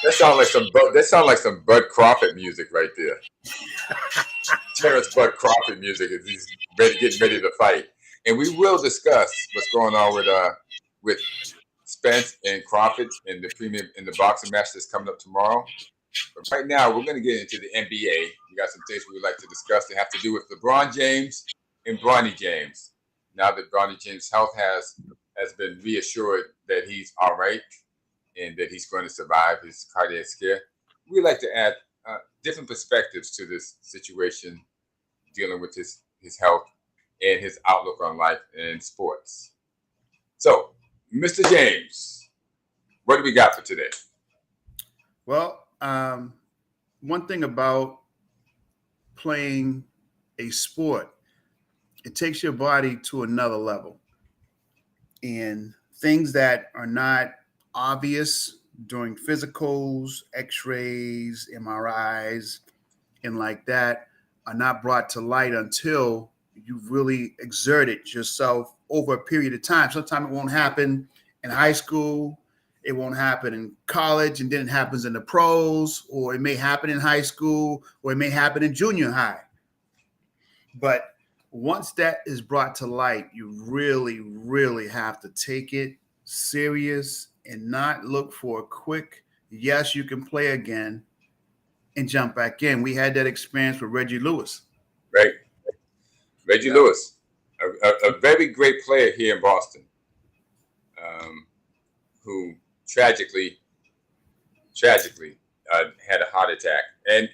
That sounds like some Bud Crawford music right there. Terrence Bud Crawford music as he's getting ready to fight. And we will discuss what's going on with Spence and Crawford in the boxing match that's coming up tomorrow. But right now, we're going to get into the NBA. We got some things we would like to discuss that have to do with LeBron James and Bronny James. Now that Bronny James' health has been reassured that he's all right and that he's going to survive his cardiac scare, we like to add different perspectives to this situation, dealing with his health and his outlook on life and sports. So, Mr. James, what do we got for today? Well, one thing about playing a sport, it takes your body to another level. And things that are not obvious during physicals, x-rays, MRIs, and like that are not brought to light until you've really exerted yourself over a period of time. Sometimes it won't happen in high school, it won't happen in college, and then it happens in the pros, or it may happen in high school, or it may happen in junior high. But once that is brought to light, you really, really have to take it serious and not look for a quick, yes, you can play again, and jump back in. We had that experience with Reggie Lewis. Right. Reggie Lewis, a very great player here in Boston, who tragically had a heart attack. And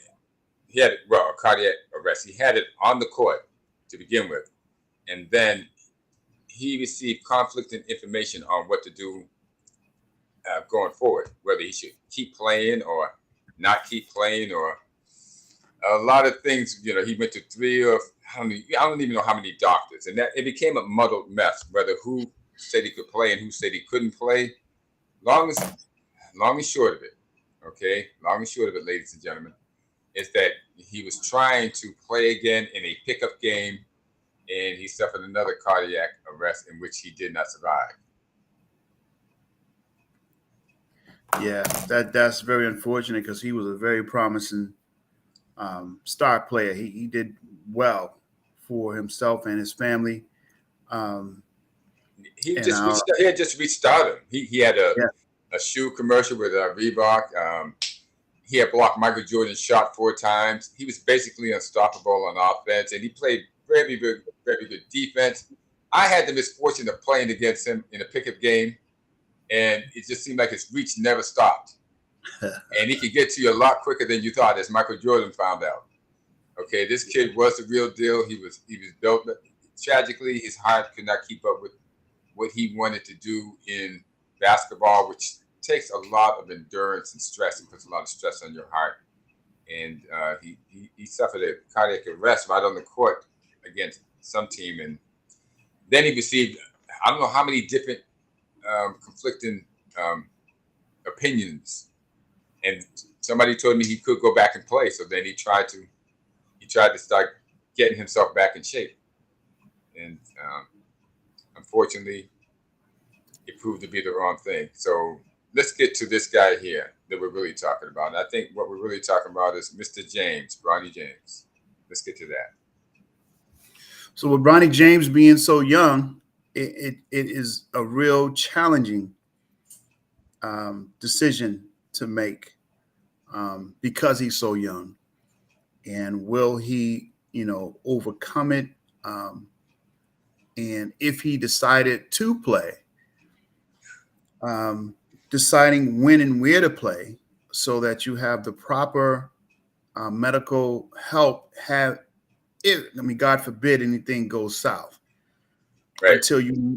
he had, a cardiac arrest. He had it on the court to begin with. And then he received conflicting information on what to do going forward, whether he should keep playing or not keep playing, or a lot of things. He went to three or I don't even know how many doctors, and that it became a muddled mess. Whether who said he could play and who said he couldn't play. Long and short of it, okay. Long and short of it, ladies and gentlemen, is that he was trying to play again in a pickup game, and he suffered another cardiac arrest in which he did not survive. Yeah, that's very unfortunate because he was a very promising star player. He did well for himself and his family. He had just reached stardom. He had a shoe commercial with Reebok. He had blocked Michael Jordan's shot 4 times. He was basically unstoppable on offense, and he played very good defense. I had the misfortune of playing against him in a pickup game, and it just seemed like his reach never stopped. And he could get to you a lot quicker than you thought, as Michael Jordan found out. Okay, this kid was the real deal. He was built. Tragically, his heart could not keep up with what he wanted to do in basketball, which takes a lot of endurance and stress, and puts a lot of stress on your heart. And he suffered a cardiac arrest right on the court against some team, and then he received I don't know how many different conflicting opinions. And somebody told me he could go back and play, so then he tried to start getting himself back in shape, and unfortunately, it proved to be the wrong thing. So let's get to this guy here that we're really talking about. And I think what we're really talking about is Mr. James, Bronny James. Let's get to that. So with Bronny James being so young, it is a real challenging decision to make because he's so young. And will he, overcome it? And if he decided to play, deciding when and where to play so that you have the proper medical help, God forbid anything goes south. Right.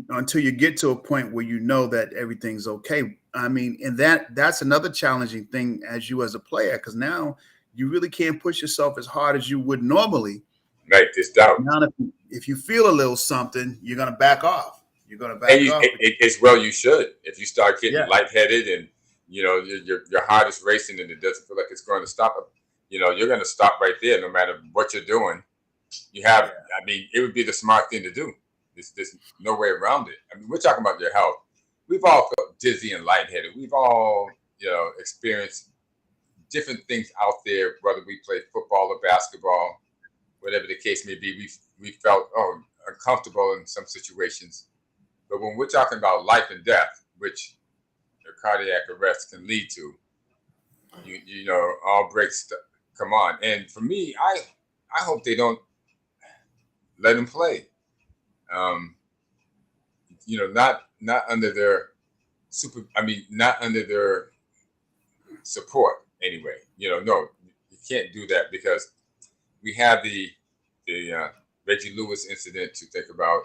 Until you get to a point where you know that everything's okay. I mean, and that's another challenging thing as a player, because now you really can't push yourself as hard as you would normally. Right, this doubt. Now, if you feel a little something, you're going to back off. You're going to back off. As well, you should. If you start getting lightheaded and your heart is racing and it doesn't feel like it's going to stop, you're going to stop right there, no matter what you're doing. I mean, it would be the smart thing to do. There's no way around it. I mean, we're talking about your health. We've all felt dizzy and lightheaded. We've all, experienced different things out there, whether we play football or basketball, whatever the case may be, we felt uncomfortable in some situations. But when we're talking about life and death, which a cardiac arrest can lead to, you know, all breaks come on. And for me, I hope they don't let him play. You know, not under their not under their support anyway. You know, no, you can't do that because we have the Reggie Lewis incident to think about,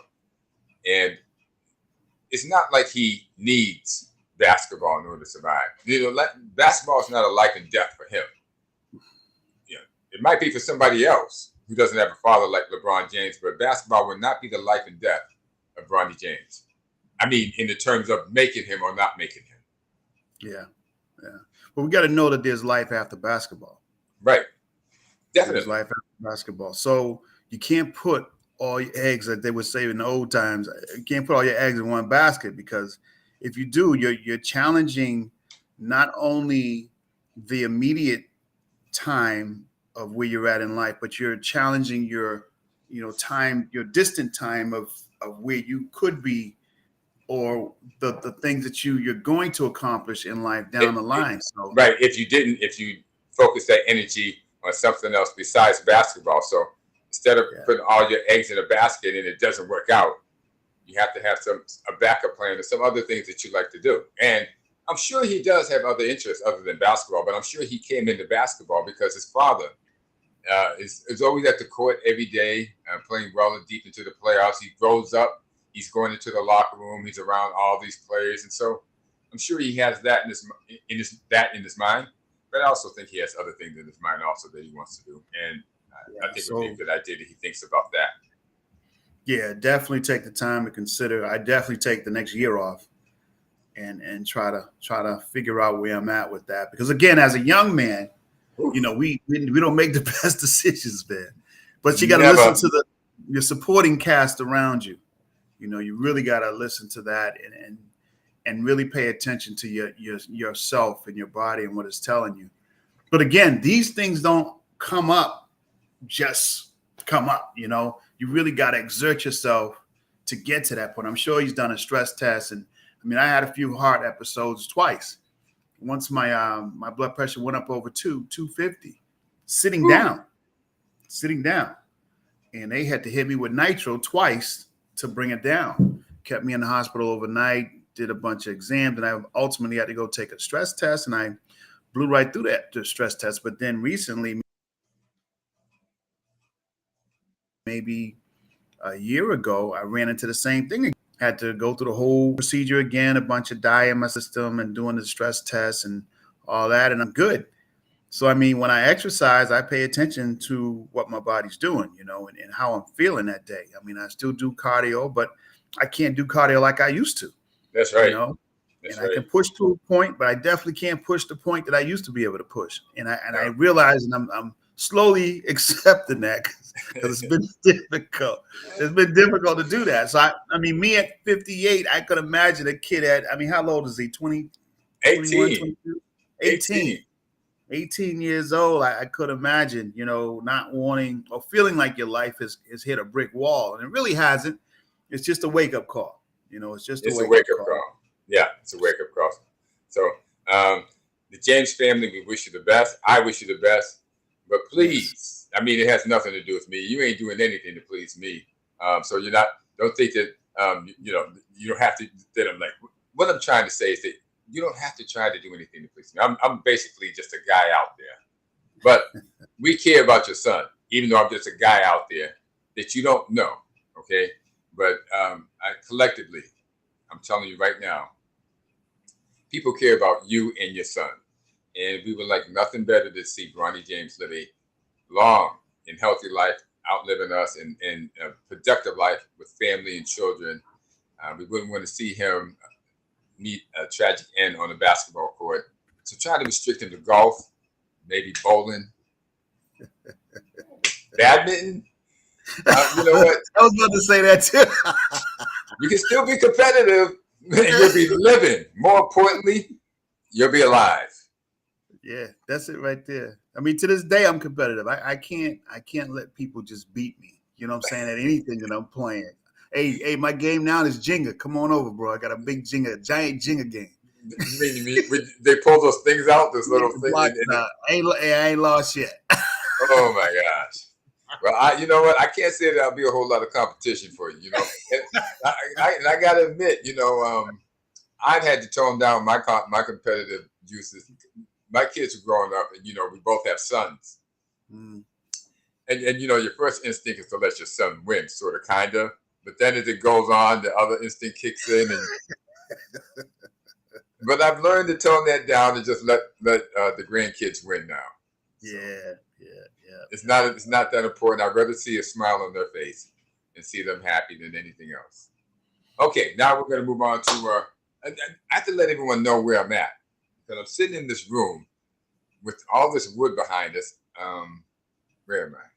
and it's not like he needs basketball in order to survive. You know, basketball is not a life and death for him. You know, it might be for somebody else who doesn't have a father like LeBron James, but basketball would not be the life and death of Bronny James. I mean, in the terms of making him or not making him. Yeah. But we got to know that there's life after basketball. Right. Definitely. There's life after basketball. So you can't put all your eggs, like they would say in the old times, you can't put all your eggs in one basket, because if you do, you're challenging not only the immediate time of where you're at in life, but you're challenging your, time, your distant time of where you could be, or the things that you're going to accomplish in life down the line. So right. If you focus that energy on something else besides basketball. So instead of putting all your eggs in a basket and it doesn't work out, you have to have a backup plan or some other things that you like to do. And I'm sure he does have other interests other than basketball, but I'm sure he came into basketball because his father is always at the court every day, playing well deep into the playoffs. He grows up, he's going into the locker room, he's around all these players, and so I'm sure he has that in his mind. But I also think he has other things in his mind also that he wants to do, and I think it would be a good idea that he thinks about that. Yeah, definitely take the time to consider. I definitely take the next year off and try to figure out where I'm at with that. Because again, as a young man, we don't make the best decisions, man. But you got to listen to your supporting cast around you. You really got to listen to that and really pay attention to yourself and your body and what it's telling you. But again, these things don't come up, just come up. You really got to exert yourself to get to that point. I'm sure he's done a stress test, and I had a few heart episodes twice. Once my blood pressure went up over 250, sitting down, and they had to hit me with nitro twice to bring it down. Kept me in the hospital overnight, did a bunch of exams, and I ultimately had to go take a stress test, and I blew right through the stress test. But then recently, maybe a year ago, I ran into the same thing. Had to go through the whole procedure again, a bunch of dye in my system and doing the stress test and all that, and I'm good. So, when I exercise, I pay attention to what my body's doing, and how I'm feeling that day. I still do cardio, but I can't do cardio like I used to. That's right. I can push to a point, but I definitely can't push the point that I used to be able to push. And I realize, and I'm slowly accepting that because it's been difficult. It's been difficult to do that. So me at 58, I could imagine a kid at, how old is he? 20, 18. 18 years old. I could imagine, not wanting or feeling like your life has hit a brick wall. And it really hasn't. It's just a wake-up call. It's just a wake-up call. Yeah, it's a wake-up call. So the James family, we wish you the best. I wish you the best. But please, it has nothing to do with me. You ain't doing anything to please me. So don't think that, you don't have to, that I'm like, what I'm trying to say is that you don't have to try to do anything to please me. I'm basically just a guy out there. But we care about your son, even though I'm just a guy out there that you don't know, okay? But collectively, I'm telling you right now, people care about you and your son. And we would like nothing better to see Bronny James live a long and healthy life, outliving us, and a productive life with family and children. We wouldn't want to see him meet a tragic end on the basketball court. So try to restrict him to golf, maybe bowling, badminton. You know what? I was about to say that too. You can still be competitive, and you'll be living. More importantly, you'll be alive. Yeah, that's it right there. I mean, to this day, I'm competitive. I can't let people just beat me. You know what I'm saying? At anything that I'm playing. Hey, my game now is Jenga. Come on over, bro. I got a big Jenga, giant Jenga game. You mean they pull those things out, those little things? I ain't lost yet. Oh my gosh. Well, you know what? I can't say there'll be a whole lot of competition for you. You know, and I got to admit, I've had to tone down my competitive juices. My kids are growing up, and we both have sons. Mm. And your first instinct is to let your son win, sort of, kind of. But then as it goes on, the other instinct kicks in. But I've learned to tone that down and just let the grandkids win now. Yeah. It's not that important. I'd rather see a smile on their face and see them happy than anything else. Okay, now we're going to move on to. I have to let everyone know where I'm at, because I'm sitting in this room with all this wood behind us. Where am I?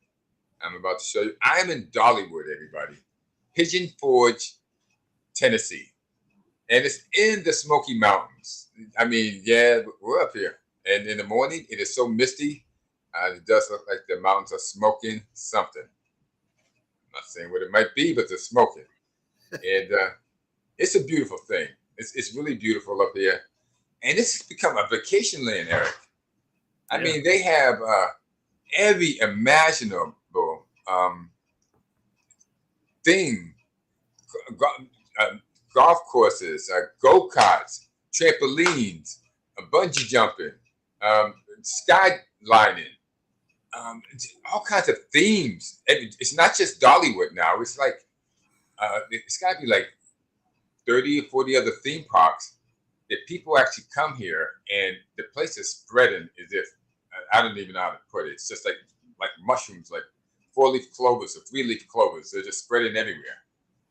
I'm about to show you. I am in Dollywood, everybody. Pigeon Forge, Tennessee. And it's in the Smoky Mountains. I mean, yeah, we're up here. And in the morning, it is so misty. It does look like the mountains are smoking something. I'm not saying what it might be, but they're smoking. And it's a beautiful thing. It's really beautiful up here. And this has become a vacation land, Eric. I mean, they have every imaginable thing. Golf courses, go-karts, trampolines, bungee jumping, skylining, all kinds of themes. It's not just Dollywood now. It's like it's got to be like 30 or 40 other theme parks that people actually come here, and the place is spreading as if I don't even know how to put it. It's just like mushrooms, like 4-leaf clovers or 3-leaf clovers. They're just spreading everywhere.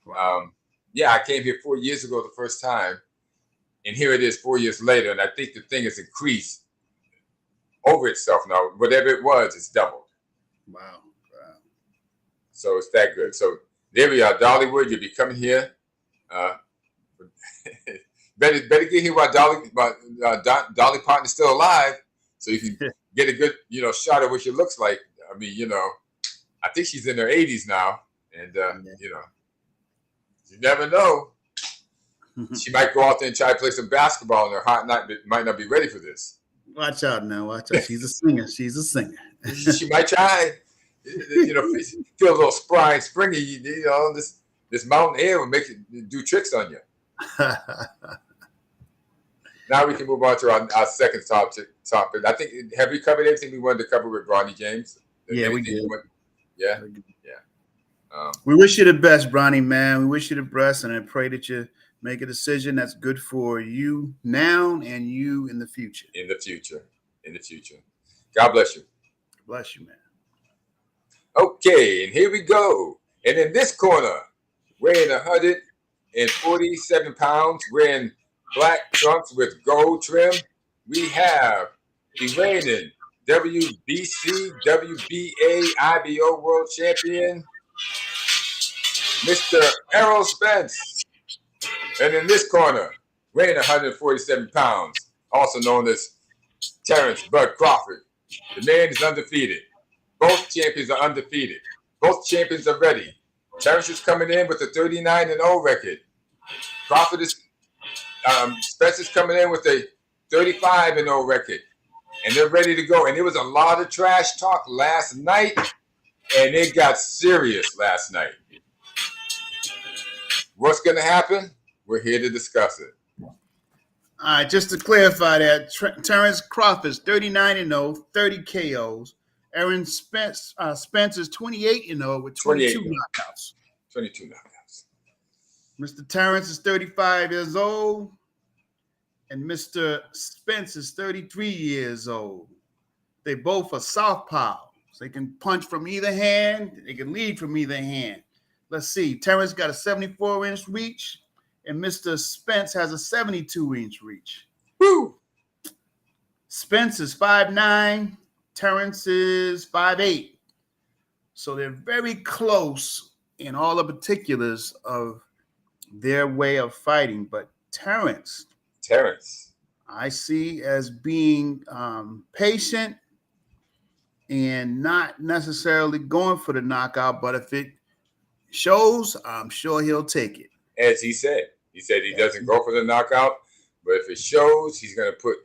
Wow. Yeah, I came here 4 years ago the first time, and here it is 4 years later, and I think the thing has increased over itself now. Whatever it was, it's doubled. Wow. So it's that good. So there we are, Dollywood. You'll be coming here. better get here while Dolly Parton's still alive, so you can get a good shot of what she looks like. I mean, I think she's in her 80s now, and you never know. She might go out there and try to play some basketball, and her heart might not be ready for this. Watch out now. Watch out. She's a singer. She might try. Feel a little spry and springy. This mountain air will make it do tricks on you. Now we can move on to our second topic. I think, have we covered everything we wanted to cover with Bronny James? Yeah, we did. Yeah. We wish you the best, Bronny, man. We wish you the best, and I pray that you make a decision that's good for you now and you in the future. In the future. God bless you. Bless you, man. Okay, and here we go. And in this corner, weighing 147 pounds, wearing black trunks with gold trim, we have the reigning WBC, WBA, IBO World Champion, Mr. Errol Spence. And in this corner, weighing 147 pounds, also known as Terrence Bud Crawford. The man is undefeated. Both champions are undefeated. Both champions are ready. Terrence is coming in with a 39-0 record. Crawford is, Spence is coming in with a 35-0 record. And they're ready to go. And there was a lot of trash talk last night, and it got serious last night. What's going to happen? We're here to discuss it. All right, just to clarify that, Terrence Crawford's 39-0, 30 KOs. Aaron Spence is 28-0 with 22 knockouts. 22 knockouts. Mr. Terrence is 35 years old, and Mr. Spence is 33 years old. They both are southpaws. They can punch from either hand. They can lead from either hand. Let's see. Terrence got a 74-inch reach, and Mr. Spence has a 72-inch reach. Woo! Spence is 5'9". Terrence is 5'8". So they're very close in all the particulars of their way of fighting. But Terrence, I see as being patient and not necessarily going for the knockout, but if it shows, I'm sure he'll take it. As he said he doesn't go for the knockout, but if it shows, he's gonna put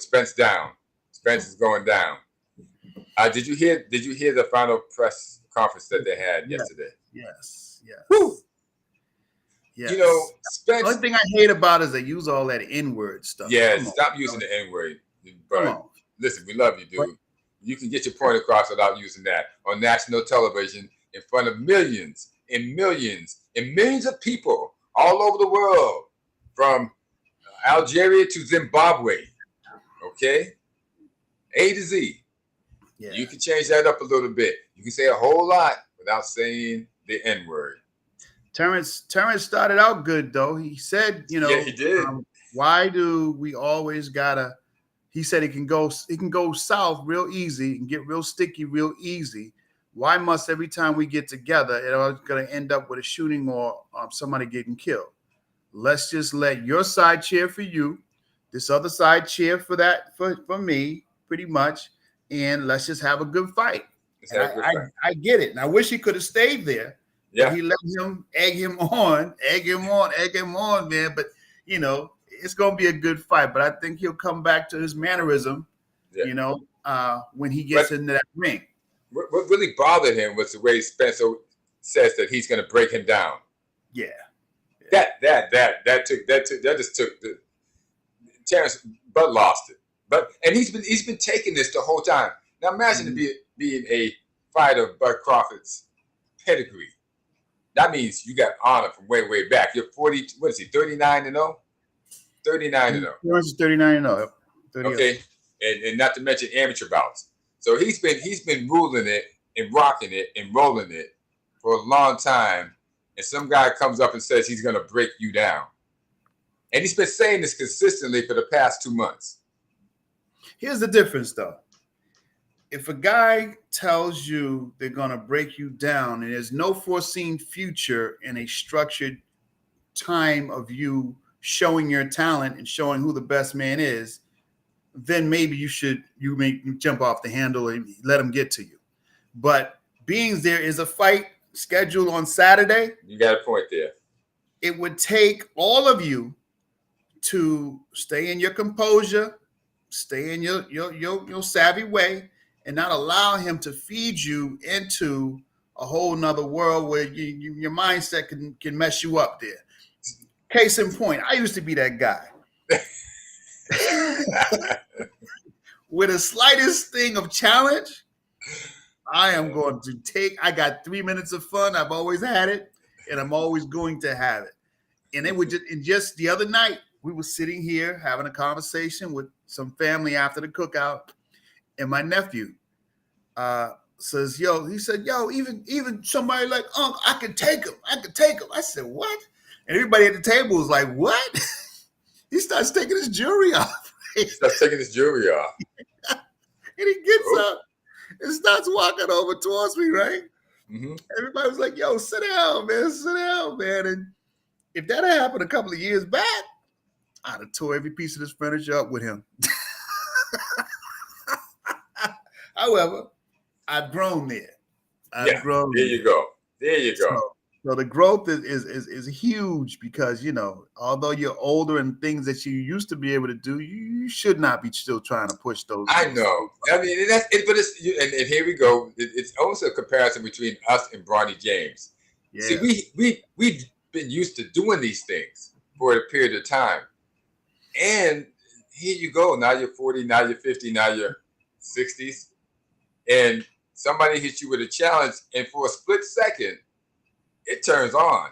Spence down. Spence is going down. Did you hear the final press conference that they had yesterday? Yes. Woo! Yes. You know, Spence. The only thing I hate about it is they use all that N-word stuff. Yeah, stop using the N-word. But listen, we love you, dude. You can get your point across without using that on national television in front of millions and millions and millions of people all over the world, from Algeria to Zimbabwe. Okay? A to Z. Yeah. You can change that up a little bit. You can say a whole lot without saying the N-word. Terrence started out good, though. He said, you know, yeah, he did. Why do we always gotta? He said it can go south real easy and get real sticky real easy. Why must every time we get together, it's going to end up with a shooting or somebody getting killed? Let's just let your side cheer for you, this other side cheer for me, pretty much, and let's just have a good fight. I get it, and I wish he could have stayed there. Yeah, he let him egg him on, man. But you know, it's going to be a good fight. But I think he'll come back to his mannerism, you know, when he gets into that ring. What really bothered him was the way Spencer says that he's going to break him down. Yeah. That just took the Terrence Bud lost it. And he's been taking this the whole time. Now imagine being a fighter of Bud Crawford's pedigree. That means you got honor from way back. You're 40. What is he? 39-0. 39-0. Terrence is 39-0. Okay, and not to mention amateur bouts. So he's been ruling it and rocking it and rolling it for a long time. And some guy comes up and says he's going to break you down. And he's been saying this consistently for the past 2 months. Here's the difference, though. If a guy tells you they're going to break you down and there's no foreseen future in a structured time of you showing your talent and showing who the best man is, then maybe you may jump off the handle and let him get to you. But being there is a fight scheduled on Saturday. You got a point there. It would take all of you to stay in your composure, stay in your savvy way, and not allow him to feed you into a whole nother world where your mindset can mess you up there. Case in point, I used to be that guy. With the slightest thing of challenge, I am going to I got 3 minutes of fun. I've always had it, and I'm always going to have it. And it would just the other night, we were sitting here having a conversation with some family after the cookout, and my nephew says, he said, even somebody like Unc, I could take him. I said, what? And everybody at the table was like, what? He starts taking his jewelry off. And he gets up and starts walking over towards me, right? Mm-hmm. Everybody was like, sit down, man. And if that had happened a couple of years back, I'd have tore every piece of this furniture up with him. However, I've grown there. There you go. So the growth is huge because, although you're older and things that you used to be able to do, you should not be still trying to push those. I know. I mean, that's it. But and here we go. It's also a comparison between us and Bronny James. Yeah. See, we've been used to doing these things for a period of time, and here you go. Now you're 40. Now you're 50. Now you're 60s, and somebody hits you with a challenge, and for a split second, it turns on.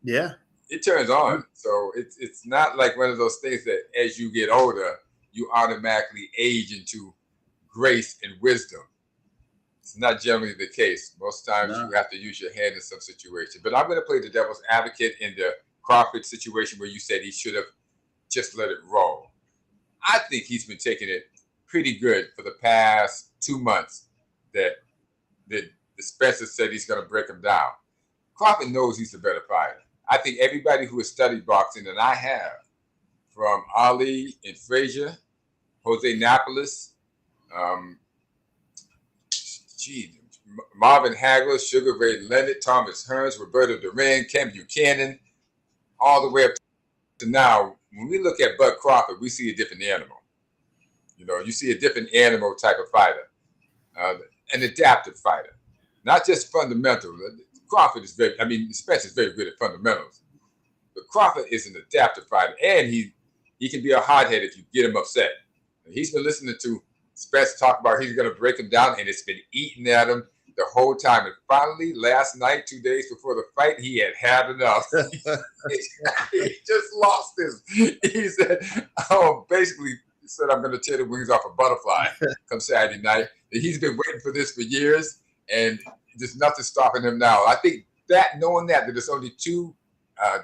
Yeah. It turns on. So it's not like one of those things that as you get older, you automatically age into grace and wisdom. It's not generally the case. Most times you have to use your head in some situation. But I'm going to play the devil's advocate in the Crawford situation where you said he should have just let it roll. I think he's been taking it pretty good for the past 2 months that the Spencer said he's going to break him down. Crawford knows he's the better fighter. I think everybody who has studied boxing, and I have, from Ali and Frazier, Jose Napoles, Marvin Hagler, Sugar Ray Leonard, Thomas Hearns, Roberto Duran, Ken Buchanan, all the way up to now. When we look at Bud Crawford, we see a different animal. You see a different animal type of fighter, an adaptive fighter, not just fundamental. Crawford is Spence is very good at fundamentals, but Crawford is an adaptive fighter, and he can be a hothead if you get him upset. And he's been listening to Spence talk about he's going to break him down, and it's been eating at him the whole time. And finally, last night, 2 days before the fight, he had enough. He just lost this. He said, basically, he said, I'm going to tear the wings off a butterfly come Saturday night. And he's been waiting for this for years, and there's nothing stopping him now. I think knowing that it's only 2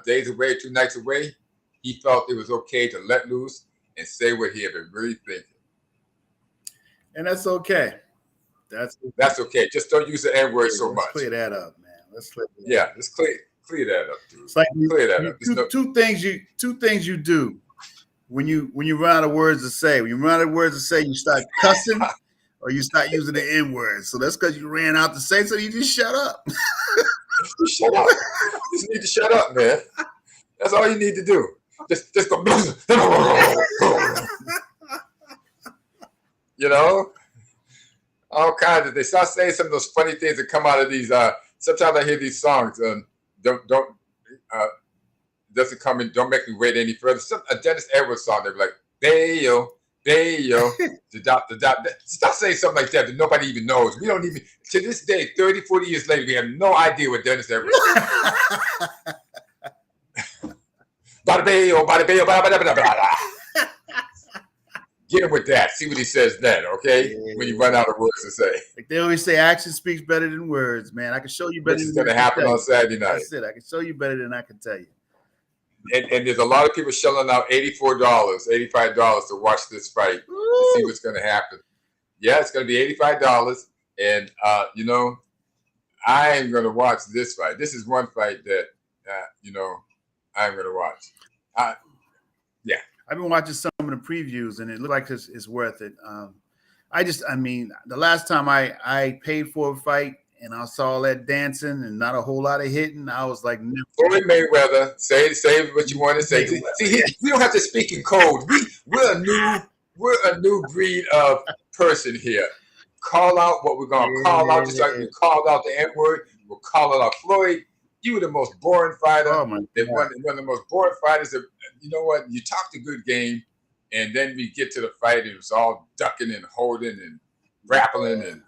days away, 2 nights away, he felt it was okay to let loose and say what he had been really thinking. And that's okay. That's okay. Just don't use the N-word so much. Let's clear that up, man. Let's clear that up. Let's clear that up, dude. It's like clear that up. Two things you do when you run out of words to say. When you run out of words to say, you start cussing or you start using the N-word. So that's because you ran out to say, so you just shut up. Just shut up. You just need to shut up, man. That's all you need to do. Just go. All kinds of. They start saying some of those funny things that come out of these. Sometimes I hear these songs. Doesn't come in. Don't make me wait any further. A Dennis Edwards song. They're like, Bayo. Stop saying something like that nobody even knows. We don't even. To this day, 30, 40 years later, we have no idea what Dennis Edwards is. Bada bayo, bada bayo, bada bada bada. Get him with that. See what he says then, okay? Yeah. When you run out of words to say. Like they always say, action speaks better than words, man. I can show you better. This is going to happen on Saturday night. That's it. I can show you better than I can tell you. And there's a lot of people shelling out $84, $85 to watch this fight to see what's going to happen. Yeah, it's going to be $85. And, I am going to watch this fight. This is one fight that, I'm going to watch. Yeah. I've been watching some of the previews, and it looks like it's worth it. The last time I paid for a fight and I saw all that dancing and not a whole lot of hitting, I was like, no. Floyd Mayweather, say what you want to say. See, we don't have to speak in code. We're a new breed of person here. Call out what we're going to call out. Just like we called out the N-word, we'll call it out. Floyd, you were the most boring fighter. Oh my God. One of the most boring fighters. That, you know what? You talked a good game, and then we get to the fight, and it was all ducking and holding and grappling and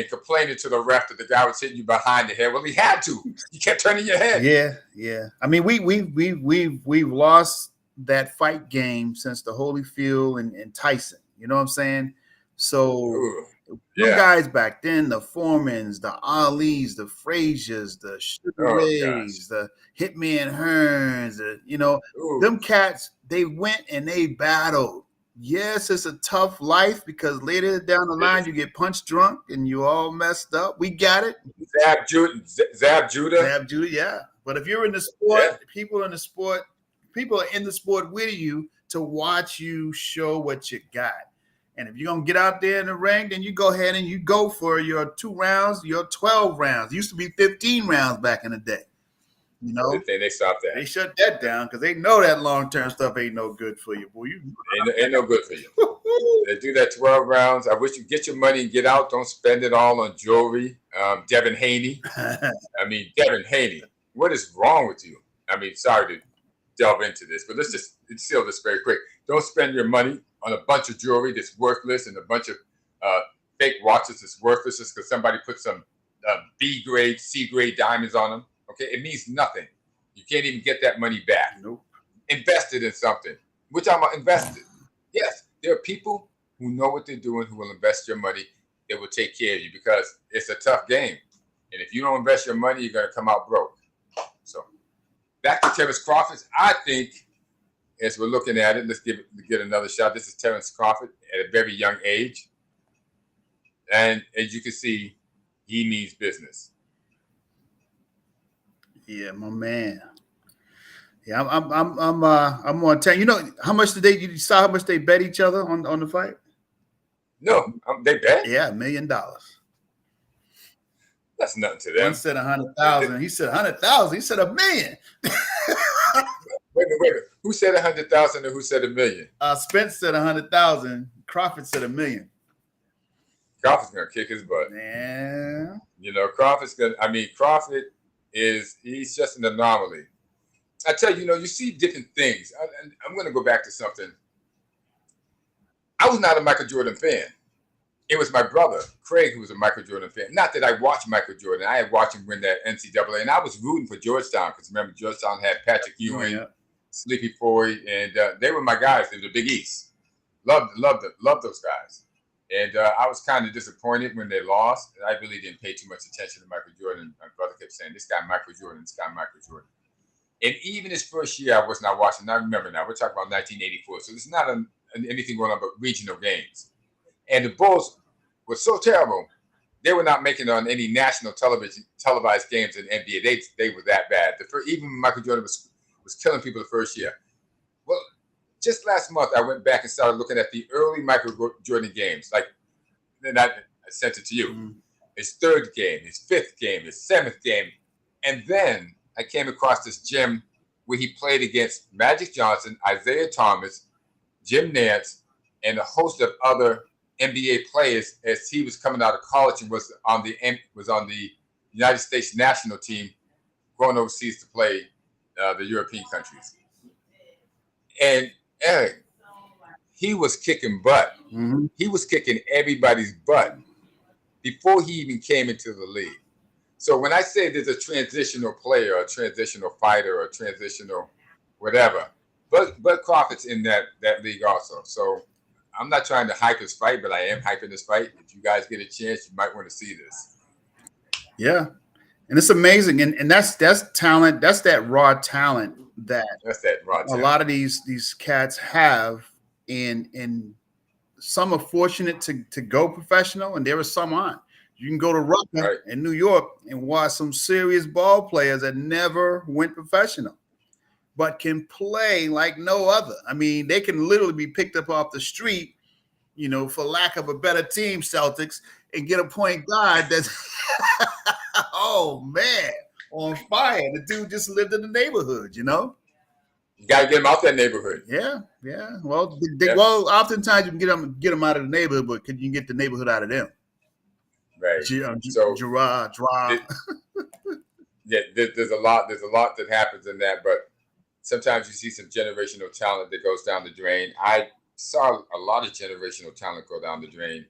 complaining to the ref that the guy was hitting you behind the head. Well, he had to. You kept turning your head. Yeah. I mean, we've lost that fight game since the Holyfield and Tyson. You know what I'm saying? So you guys back then, the Foremans, the Alis, the Fraziers, the Sugar Rays, the Hitman Hearns, them cats, they went and they battled. Yes, it's a tough life because later down the line you get punch drunk and you all messed up. We got it. Zab Judah, yeah. But if you're in the sport, people are in the sport with you to watch you show what you got. And if you're going to get out there in the ring, then you go ahead and you go for your 2 rounds, your 12 rounds. It used to be 15 rounds back in the day. They stopped that. They shut that down because they know that long-term stuff ain't no good for you, boy. Ain't no good for you. They do that 12 rounds. I wish you get your money and get out. Don't spend it all on jewelry. Devin Haney. Devin Haney. What is wrong with you? Sorry to delve into this, but let's just seal this very quick. Don't spend your money on a bunch of jewelry that's worthless and a bunch of fake watches that's worthless just because somebody put some B-grade, C-grade diamonds on them. Okay, it means nothing. You can't even get that money back. Nope. Invest it in something, which I'm invested. Yes, there are people who know what they're doing who will invest your money. They will take care of you because it's a tough game. And if you don't invest your money, you're going to come out broke. So back to Terrence Crawford. I think as we're looking at it, let's get another shot. This is Terrence Crawford at a very young age. And as you can see, he means business. Yeah, my man. Yeah, I'm on 10. You know how much did you saw how much they bet each other on the fight? No, they bet. Yeah, $1 million. That's nothing to One them. said 100,000. He said 100,000. He said $1 million. Wait a minute. Who said 100,000 and who said $1 million? Spence said 100,000. Crawford said $1 million. Crawford's gonna kick his butt. Yeah. You know, Crawford he's just an anomaly. I tell you, you see different things. I'm going to go back to something. I was not a Michael Jordan fan. It was my brother, Craig, who was a Michael Jordan fan. Not that I watched Michael Jordan. I had watched him win that NCAA, and I was rooting for Georgetown because remember, Georgetown had Patrick Ewing, Sleepy Floyd, and they were my guys. They were the Big East. Loved those guys. And I was kind of disappointed when they lost. I really didn't pay too much attention to Michael Jordan. My brother kept saying, this guy Michael Jordan, this guy Michael Jordan. And even his first year, I was not watching. I remember now. We're talking about 1984. So there's not anything going on but regional games. And the Bulls were so terrible, they were not making it on any national televised games in NBA. They were that bad. Even Michael Jordan was killing people the first year. Well, just last month, I went back and started looking at the early Michael Jordan games. Like, then I sent it to you. Mm-hmm. His third game, his fifth game, his seventh game. And then I came across this gym where he played against Magic Johnson, Isaiah Thomas, Jim Nance, and a host of other NBA players as he was coming out of college and was on the United States national team going overseas to play the European countries. And Eric, he was kicking butt. Mm-hmm. He was kicking everybody's butt before he even came into the league. So when I say there's a transitional player, a transitional fighter, or a transitional whatever, Bud Crawford's in that league also. So I'm not trying to hype his fight, but I am hyping this fight. If you guys get a chance, you might want to see this. Yeah. And it's amazing. And that's talent. That's that raw talent a lot of these cats have. And some are fortunate to go professional, and there are some aren't. You can go to Rutgers in New York and watch some serious ball players that never went professional, but can play like no other. I mean, they can literally be picked up off the street, for lack of a better team, Celtics, and get a point guard that's, oh, man, on fire. The dude just lived in the neighborhood, You got to get him out that neighborhood. Yeah. Well, well, oftentimes you can get them out of the neighborhood, but can you get the neighborhood out of them? Right. So Gerard. There's a lot that happens in that, but sometimes you see some generational talent that goes down the drain. I saw a lot of generational talent go down the drain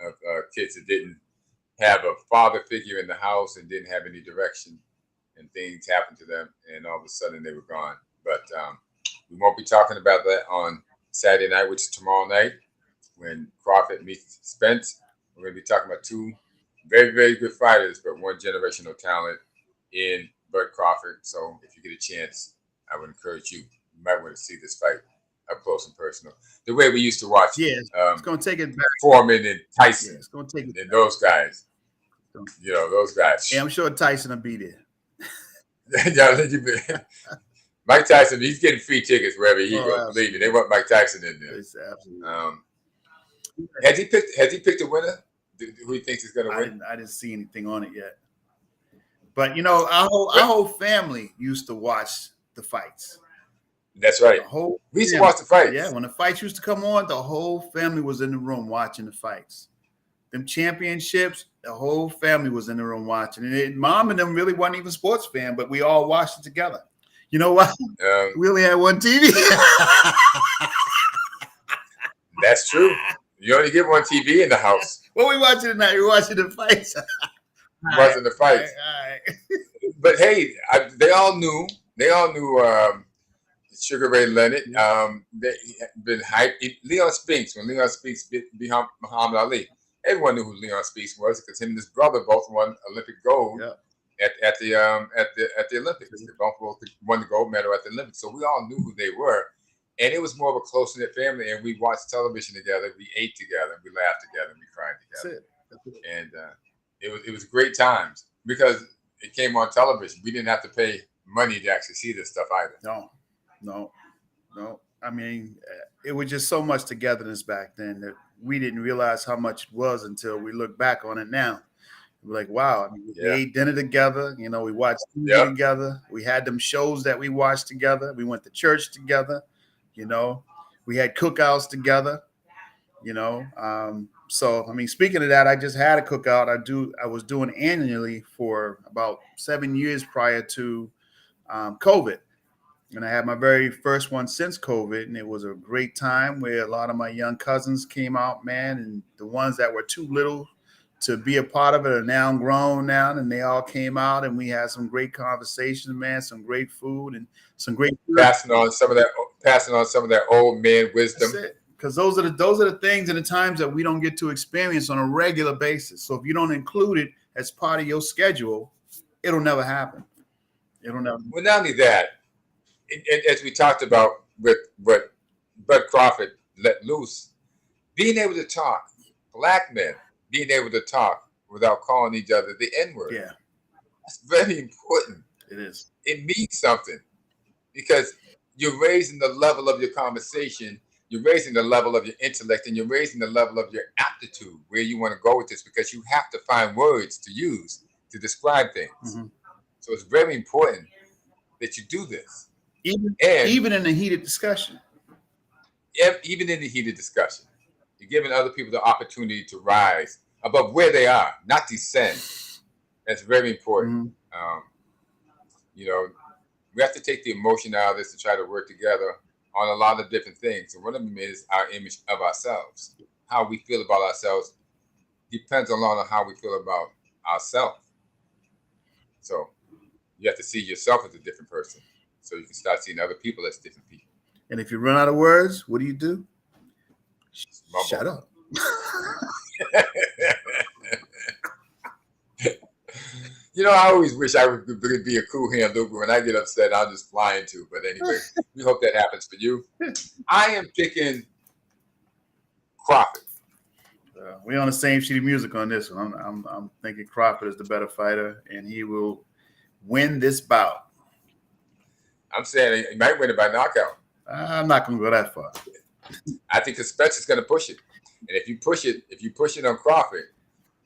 of kids that didn't have a father figure in the house and didn't have any direction, and things happened to them, and all of a sudden they were gone. But we won't be talking about that on Saturday night, which is tomorrow night, when Crawford meets Spence. We're going to be talking about two very, very good fighters, but one generational talent in Bud Crawford. So if you get a chance, I would encourage you. You might want to see this fight up close and personal. The way we used to watch it's going to take it back. Foreman and Tyson. Yeah, it's going to take it and those guys. Those guys. Yeah, I'm sure Tyson will be there. Mike Tyson, he's getting free tickets wherever he goes. Believe me, they want Mike Tyson in there. Absolutely. Has he picked a winner? Who he thinks is going to win? I didn't see anything on it yet. But our whole family used to watch the fights. That's right. We used to watch the fights. Yeah, when the fights used to come on, the whole family was in the room watching the fights. Them championships, the whole family was in the room watching. And Mom and them really wasn't even sports fan, but we all watched it together. You know what? We only had one TV. That's true. You only get one TV in the house. What we watching tonight? We watching the fights. Watching the fights. All right. But hey, they all knew Sugar Ray Leonard. They been hyped. Leon Spinks, when Leon Spinks beat Muhammad Ali, everyone knew who Leon Spinks was because him and his brother both won Olympic gold at the Olympics. They both won the gold medal at the Olympics. So we all knew who they were. And it was more of a close-knit family, and we watched television together. We ate together, we laughed together, and we cried together. That's it. And it was great times because it came on television. We didn't have to pay money to actually see this stuff either. No. I mean, it was just so much togetherness back then that we didn't realize how much it was until we look back on it now. We're like, wow, I mean, we ate dinner together. You know, we watched TV together. We had them shows that we watched together. We went to church together. You know, we had cookouts together. You know, so I mean, speaking of that, I just had a cookout. I was doing annually for about 7 years prior to COVID. And I had my very first one since COVID, and it was a great time where a lot of my young cousins came out, man, and the ones that were too little to be a part of it are now grown now, and they all came out, and we had some great conversations, man, some great food, and some great passing on some of that old man wisdom. That's it. Because those are the things and the times that we don't get to experience on a regular basis. So if you don't include it as part of your schedule, it'll never happen. It'll never. Well, not only that, as we talked about with what Bud Crawford let loose, being able to talk, black men being able to talk without calling each other the N-word. Yeah. That's very important. It is. It means something because you're raising the level of your conversation, you're raising the level of your intellect, and you're raising the level of your aptitude, where you want to go with this, because you have to find words to use to describe things. Mm-hmm. So it's very important that you do this. Even in a heated discussion. Even in the heated discussion. You're giving other people the opportunity to rise above where they are, not descend. That's very important. Mm-hmm. You know, we have to take the emotion out of this and try to work together on a lot of different things. And one of them is our image of ourselves. How we feel about ourselves depends a lot on how we feel about ourselves. So you have to see yourself as a different person, so you can start seeing other people as different people. And if you run out of words, what do? Shut up. You know, I always wish I would be a cool hand, Luke. When I get upset, I'll just fly into. But anyway, we hope that happens for you. I am picking Crawford. We're on the same sheet of music on this one. I'm thinking Crawford is the better fighter, and he will win this bout. I'm saying he might win it by knockout. I'm not going to go that far. I think the Spence is going to push it, and if you push it on Crawford,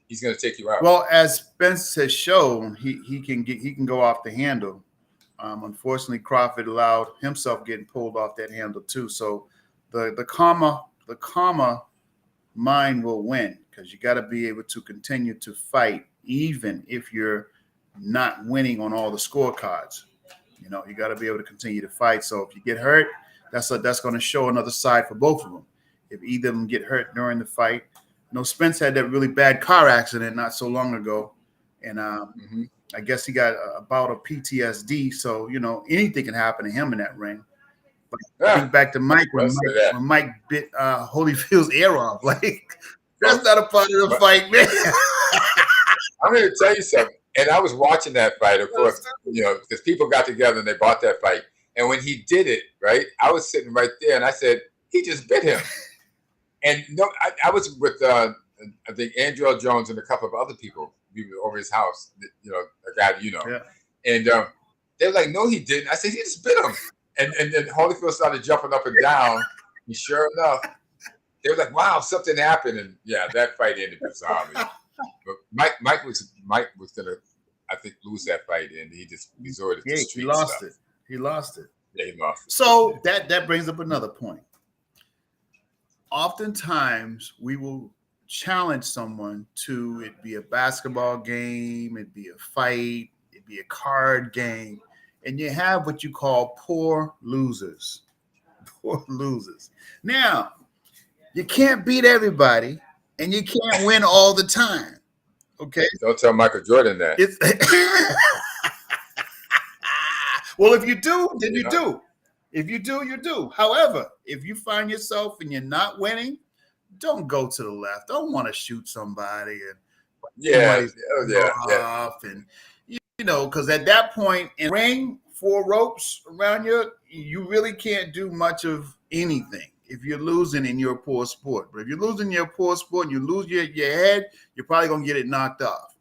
he's going to take you out. Well, as Spence has shown, he can go off the handle. Unfortunately, Crawford allowed himself getting pulled off that handle too. So the calmer mind will win, because you got to be able to continue to fight even if you're not winning on all the scorecards. You know, you got to be able to continue to fight. So if you get hurt, that's going to show another side for both of them. If either of them get hurt during the fight. You know, Spence had that really bad car accident not so long ago, and I guess he got a bout of PTSD. So, you know, anything can happen to him in that ring. But I think back to Mike when Mike bit Holyfield's ear off. Like, that's not a part of the fight, man. I'm going to tell you something. And I was watching that fight, of course, you know, because people got together and they bought that fight. And when he did it, right, I was sitting right there and I said, he just bit him. And no, I was with, I think, Andrew Jones and a couple of other people. We were over his house, you know, a guy you know. Yeah. And they were like, no, he didn't. I said, he just bit him. And then Holyfield started jumping up and down. And sure enough, they were like, wow, something happened. And yeah, that fight ended bizarrely. But Mike was gonna, I think, lose that fight, and he just resorted to street stuff. He lost it. Yeah, he lost it. So that brings up another point. Oftentimes, we will challenge someone to it be a basketball game, it be a fight, it be a card game, and you have what you call poor losers. Poor losers. Now, you can't beat everybody. And you can't win all the time, okay? Don't tell Michael Jordan that. Well, if you do, then you do. If you do, you do. However, if you find yourself and you're not winning, don't go to the left. Don't want to shoot somebody and off, and you know, because at that point, in ring, 4 ropes around you really can't do much of anything. If you're losing in your poor sport. But if you're losing your poor sport and you lose your head, you're probably going to get it knocked off.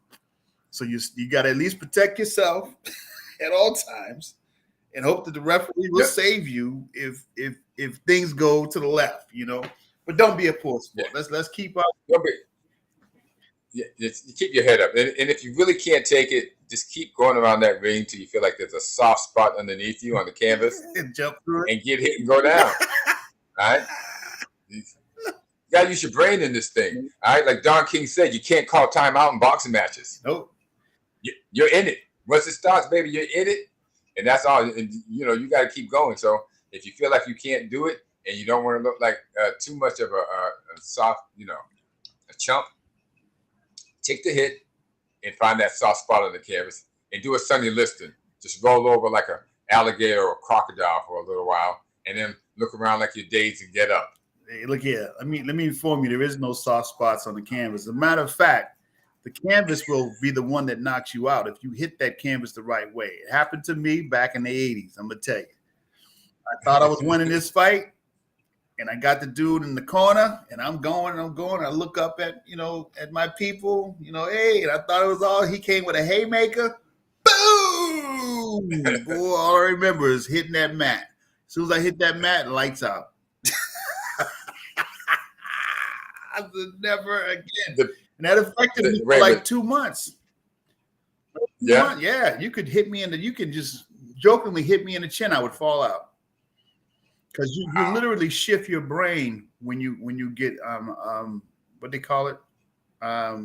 So you got to at least protect yourself at all times, and hope that the referee will save you if things go to the left, But don't be a poor sport. Yeah. Let's keep up. You keep your head up, and if you really can't take it, just keep going around that ring till you feel like there's a soft spot underneath you on the canvas, and jump through it and get hit and go down. All right. You gotta use your brain in this thing. All right, like Don King said, you can't call timeout in boxing matches. Nope. You're in it. Once it starts, baby, you're in it, and that's all. And you got to keep going. So if you feel like you can't do it, and you don't want to look like too much of a soft, a chump, take the hit and find that soft spot on the canvas and do a Sonny Liston. Just roll over like an alligator or a crocodile for a little while, and then look around like you're dazed and get up. Hey, look here. Let me inform you. There is no soft spots on the canvas. As a matter of fact, the canvas will be the one that knocks you out if you hit that canvas the right way. It happened to me back in the 80s. I'm going to tell you. I thought I was winning this fight, and I got the dude in the corner, and I'm going. I look up at, at my people, hey, and I thought it was all, he came with a haymaker. Boom! Boy, all I remember is hitting that mat. As soon as I hit that mat, lights out. I said, never again. And that affected me for like 2 months. Yeah. You could hit me you could just jokingly hit me in the chin. I would fall out because you literally shift your brain when you get what they call it, a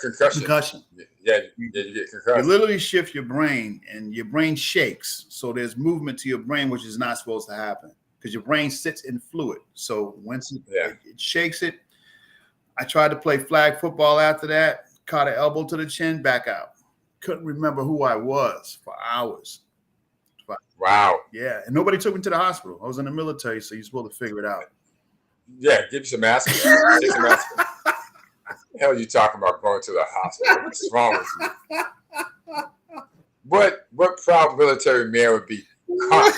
concussion. Yeah, you get concussed. You literally shift your brain, and your brain shakes. So there's movement to your brain, which is not supposed to happen because your brain sits in fluid. So once it shakes it. I tried to play flag football after that, caught an elbow to the chin, back out. Couldn't remember who I was for hours. Wow. Yeah, and nobody took me to the hospital. I was in the military, so you're supposed to figure it out. Yeah, give you some aspirin. Take some aspirin. What the hell are you talking about going to the hospital? What's wrong with you? What proud military man would be caught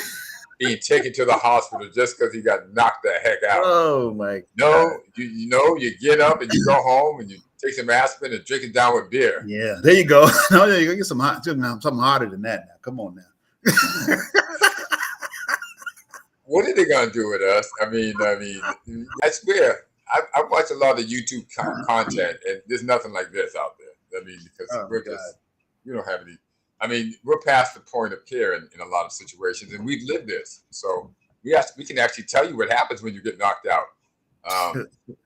being taken to the hospital just because he got knocked the heck out? Oh my God! No, you get up and you go home and you take some aspirin and drink it down with beer. Yeah, there you go. No, there you go. Get something harder than that. Now, come on now. What are they gonna do with us? I mean, I swear, I watch a lot of YouTube content, and there's nothing like this out there. I mean, because we don't have any. I mean, we're past the point of care in a lot of situations, and we've lived this. So we can actually tell you what happens when you get knocked out,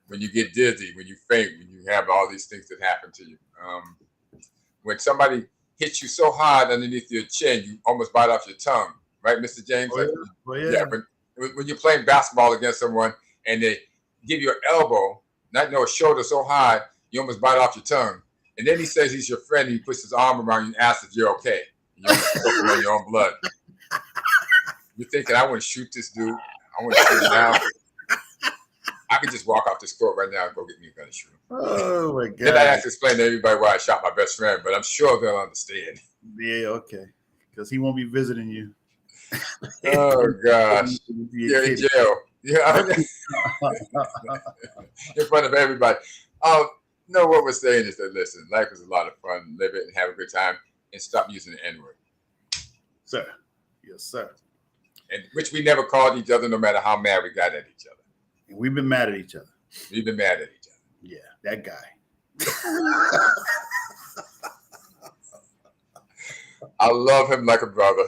when you get dizzy, when you faint, when you have all these things that happen to you. When somebody hits you so hard underneath your chin, you almost bite off your tongue, right, Mr. James? Yeah. When you're playing basketball against someone and they give you an elbow, a shoulder so hard, you almost bite off your tongue. And then he says he's your friend. And he puts his arm around you and asks if you're okay. And you're choking on your own blood. You're thinking, I want to shoot this dude. I want to shoot him now. I could just walk off this court right now and go get me a gun and shoot him. Oh my God! Then I have to explain to everybody why I shot my best friend, but I'm sure they'll understand. Yeah, okay. Because he won't be visiting you. Oh gosh, you're in jail. Yeah, in front of everybody. No, what we're saying is that, listen, life is a lot of fun. Live it and have a good time, and stop using the N-word. Sir. Yes, sir. And which we never called each other, no matter how mad we got at each other. And we've been mad at each other. We've been mad at each other. Yeah, that guy. I love him like a brother,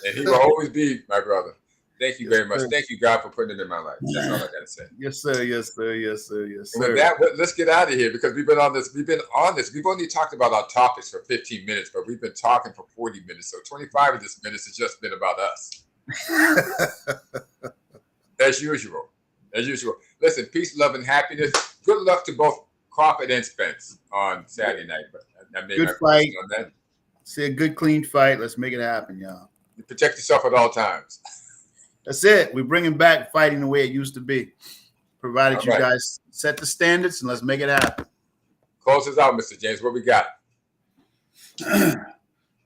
and he will always be my brother. Thank you very much. Sir. Thank you, God, for putting it in my life. That's all I gotta say. Yes, sir. Yes, sir. Yes, sir. Yes, sir. And with that, let's get out of here because we've been on this. We've only talked about our topics for 15 minutes, but we've been talking for 40 minutes. So 25 of this minutes has just been about us. As usual. Listen, peace, love, and happiness. Good luck to both Crawford and Spence on Saturday night. But I made good my fight. On that. See a good, clean fight. Let's make it happen, y'all. You protect yourself at all times. That's it. We're bringing back fighting the way it used to be, provided you guys set the standards and let's make it happen. Close us out, Mr. James. What we got?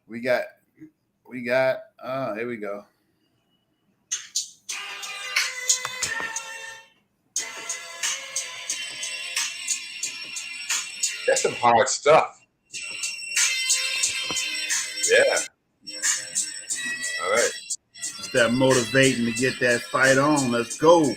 We got. Here we go. That's some hard stuff. Yeah. that motivating to get that fight on. Let's go.